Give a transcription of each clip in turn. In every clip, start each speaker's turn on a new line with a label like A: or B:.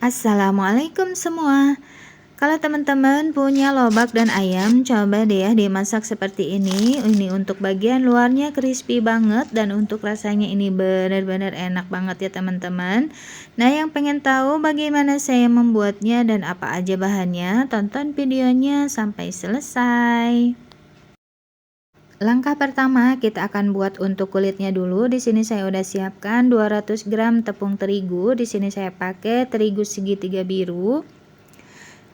A: Assalamualaikum semua. Kalau teman-teman punya lobak dan ayam, coba deh ya dimasak seperti ini. Ini untuk bagian luarnya crispy banget dan untuk rasanya ini benar-benar enak banget ya teman-teman. Nah, yang pengen tahu bagaimana saya membuatnya dan apa aja bahannya, tonton videonya sampai selesai. Langkah pertama kita akan buat untuk kulitnya dulu. Di sini saya udah siapkan 200 gram tepung terigu. Di sini saya pakai terigu segitiga biru.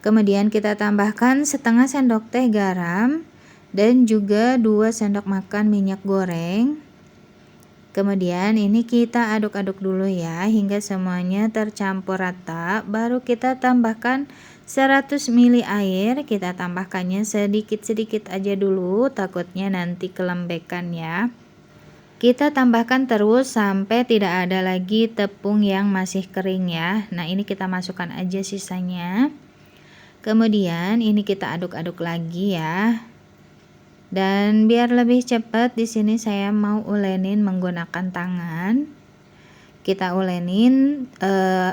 A: Kemudian kita tambahkan setengah sendok teh garam dan juga 2 sendok makan minyak goreng. Kemudian ini kita aduk-aduk dulu ya hingga semuanya tercampur rata. Baru kita tambahkan 100 ml air. Kita tambahkannya sedikit-sedikit aja dulu, takutnya nanti kelembekan ya. Kita tambahkan terus sampai tidak ada lagi tepung yang masih kering ya. Nah, ini kita masukkan aja sisanya. Kemudian ini kita aduk-aduk lagi ya. Dan biar lebih cepat di sini saya mau ulenin menggunakan tangan. Kita ulenin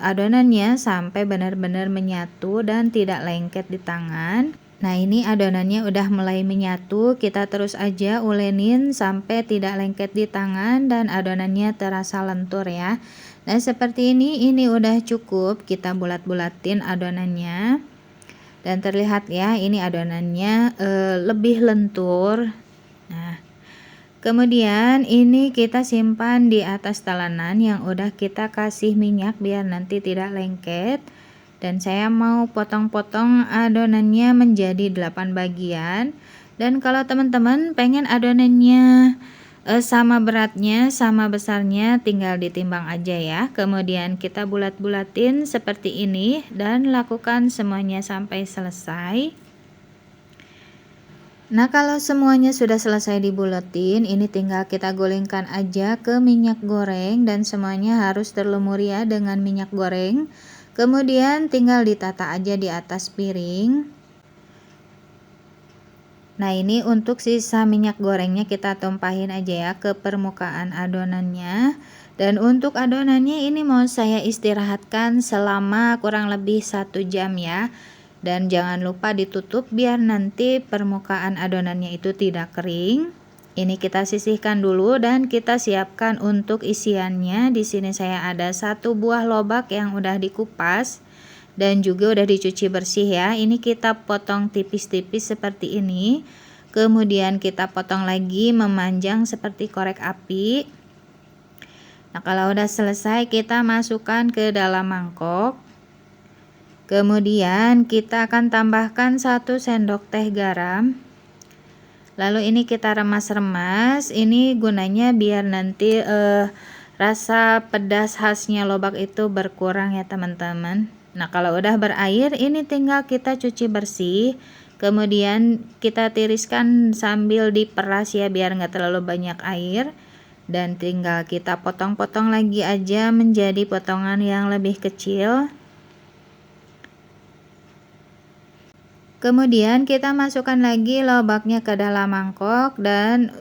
A: adonannya sampai benar-benar menyatu dan tidak lengket di tangan. Nah, ini adonannya udah mulai menyatu, kita terus aja ulenin sampai tidak lengket di tangan dan adonannya terasa lentur ya. Nah, seperti ini udah cukup, kita bulat-bulatin adonannya. Dan terlihat ya, ini adonannya lebih lentur. Nah, kemudian ini kita simpan di atas telanan yang udah kita kasih minyak biar nanti tidak lengket. Dan saya mau potong-potong adonannya menjadi 8 bagian. Dan kalau teman-teman pengen adonannya sama beratnya, sama besarnya, tinggal ditimbang aja ya. Kemudian kita bulat-bulatin seperti ini dan lakukan semuanya sampai selesai. Nah, kalau semuanya sudah selesai dibulatin, ini tinggal kita golengkan aja ke minyak goreng dan semuanya harus terlumuri ya dengan minyak goreng. Kemudian tinggal ditata aja di atas piring. Nah, ini untuk sisa minyak gorengnya kita tumpahin aja ya ke permukaan adonannya. Dan untuk adonannya ini mau saya istirahatkan selama kurang lebih 1 jam ya. Dan jangan lupa ditutup biar nanti permukaan adonannya itu tidak kering. Ini kita sisihkan dulu dan kita siapkan untuk isiannya. Di sini saya ada 1 buah lobak yang udah dikupas dan juga udah dicuci bersih ya. Ini kita potong tipis-tipis seperti ini. Kemudian kita potong lagi memanjang seperti korek api. Nah, kalau udah selesai kita masukkan ke dalam mangkok. Kemudian kita akan tambahkan 1 sendok teh garam. Lalu ini kita remas-remas. Ini gunanya biar nanti rasa pedas khasnya lobak itu berkurang ya teman-teman. Nah, kalau udah berair ini tinggal kita cuci bersih. Kemudian kita tiriskan sambil diperas ya biar nggak terlalu banyak air. Dan tinggal kita potong-potong lagi aja menjadi potongan yang lebih kecil. Kemudian kita masukkan lagi lobaknya ke dalam mangkok dan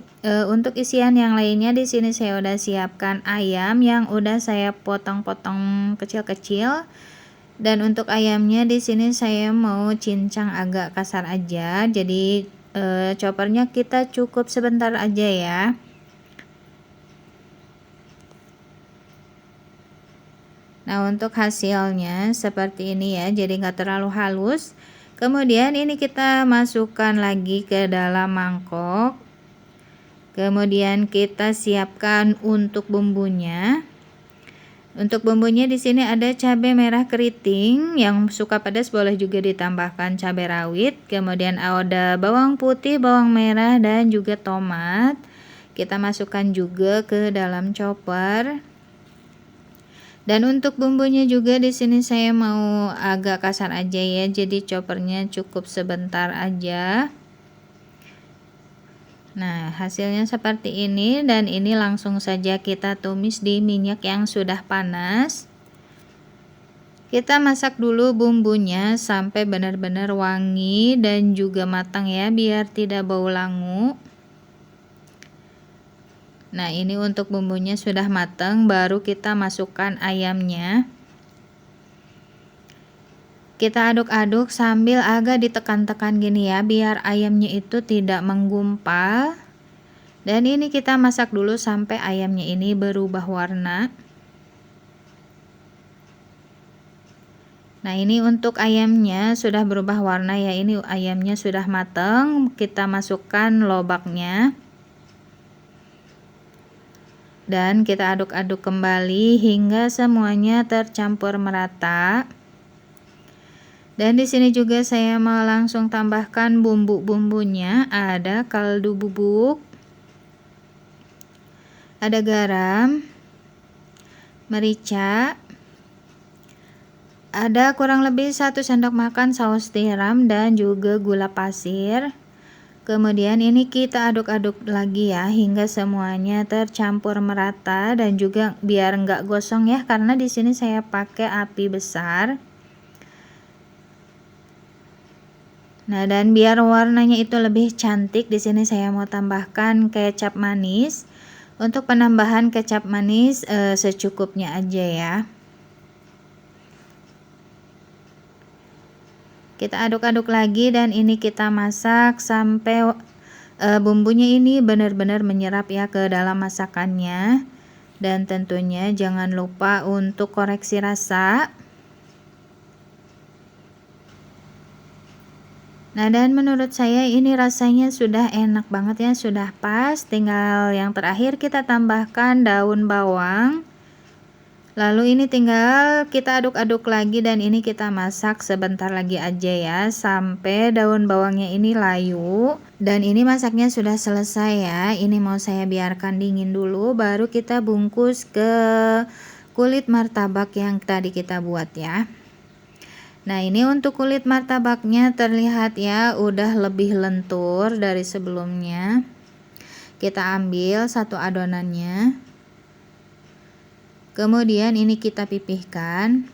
A: untuk isian yang lainnya di sini saya udah siapkan ayam yang udah saya potong-potong kecil-kecil. Dan untuk ayamnya di sini saya mau cincang agak kasar aja. Jadi choppernya kita cukup sebentar aja ya. Nah, untuk hasilnya seperti ini ya. Jadi nggak terlalu halus. Kemudian ini kita masukkan lagi ke dalam mangkok. Kemudian kita siapkan untuk bumbunya. Untuk bumbunya di sini ada cabai merah keriting, yang suka pedas boleh juga ditambahkan cabai rawit. Kemudian ada bawang putih, bawang merah dan juga tomat. Kita masukkan juga ke dalam chopper. Dan untuk bumbunya juga di sini saya mau agak kasar aja ya. Jadi choppernya cukup sebentar aja. Nah, hasilnya seperti ini dan ini langsung saja kita tumis di minyak yang sudah panas. Kita masak dulu bumbunya sampai benar-benar wangi dan juga matang ya, biar tidak bau langu. Nah, ini untuk bumbunya sudah matang, baru kita masukkan ayamnya. Kita aduk-aduk sambil agak ditekan-tekan gini ya, biar ayamnya itu tidak menggumpal. Dan ini kita masak dulu sampai ayamnya ini berubah warna. Nah, ini untuk ayamnya sudah berubah warna ya, ini ayamnya sudah matang. Kita masukkan lobaknya. Dan kita aduk-aduk kembali hingga semuanya tercampur merata. Dan di sini juga saya mau langsung tambahkan bumbu-bumbunya. Ada kaldu bubuk, ada garam, merica, ada kurang lebih 1 sendok makan saus tiram dan juga gula pasir. Kemudian ini kita aduk-aduk lagi ya hingga semuanya tercampur merata dan juga biar enggak gosong ya, karena di sini saya pakai api besar. Nah, dan biar warnanya itu lebih cantik, di sini saya mau tambahkan kecap manis. Untuk penambahan kecap manis secukupnya aja ya. Kita aduk-aduk lagi dan ini kita masak sampai bumbunya ini benar-benar menyerap ya ke dalam masakannya. Dan tentunya jangan lupa untuk koreksi rasa. Nah, dan menurut saya ini rasanya sudah enak banget ya, sudah pas. Tinggal yang terakhir kita tambahkan daun bawang. Lalu ini tinggal kita aduk-aduk lagi dan ini kita masak sebentar lagi aja ya, sampai daun bawangnya ini layu. Dan ini masaknya sudah selesai ya. Ini mau saya biarkan dingin dulu, baru kita bungkus ke kulit martabak yang tadi kita buat ya. Nah, ini untuk kulit martabaknya terlihat ya udah lebih lentur dari sebelumnya. Kita ambil satu adonannya. Kemudian ini kita pipihkan.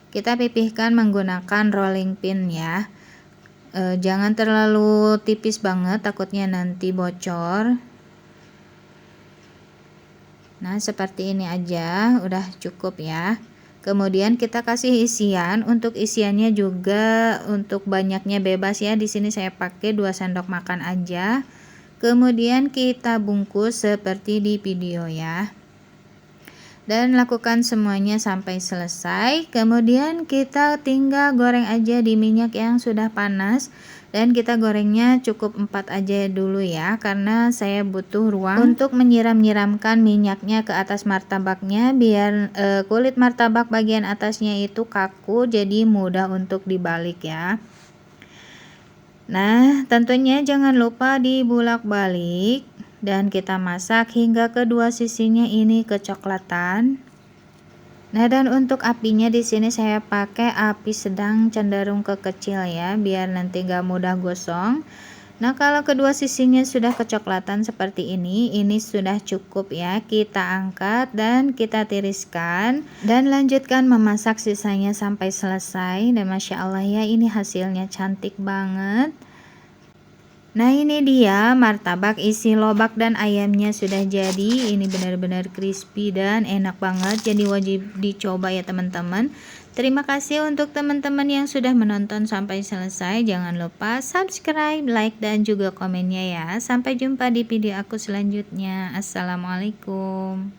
A: Kita pipihkan menggunakan rolling pin ya. Jangan terlalu tipis banget, takutnya nanti bocor. Nah, seperti ini aja udah cukup ya. Kemudian kita kasih isian. Untuk isiannya juga untuk banyaknya bebas ya. Di sini saya pakai 2 sendok makan aja. Kemudian kita bungkus seperti di video ya. Dan lakukan semuanya sampai selesai. Kemudian kita tinggal goreng aja di minyak yang sudah panas. Dan kita gorengnya cukup 4 aja dulu ya, karena saya butuh ruang untuk menyiram-nyiramkan minyaknya ke atas martabaknya biar kulit martabak bagian atasnya itu kaku, jadi mudah untuk dibalik ya. Nah, tentunya jangan lupa dibulak-balik dan kita masak hingga kedua sisinya ini kecoklatan. Nah, dan untuk apinya di sini saya pakai api sedang cenderung ke kecil ya, biar nanti gak mudah gosong. Nah, kalau kedua sisinya sudah kecoklatan seperti ini sudah cukup ya. Kita angkat dan kita tiriskan dan lanjutkan memasak sisanya sampai selesai. Dan Masya Allah ya, ini hasilnya cantik banget. Nah, ini dia martabak isi lobak dan ayamnya sudah jadi. Ini benar-benar crispy dan enak banget, jadi wajib dicoba ya teman-teman. Terima kasih untuk teman-teman yang sudah menonton sampai selesai. Jangan lupa subscribe, like, dan juga komennya ya. Sampai jumpa di video aku selanjutnya. Assalamualaikum.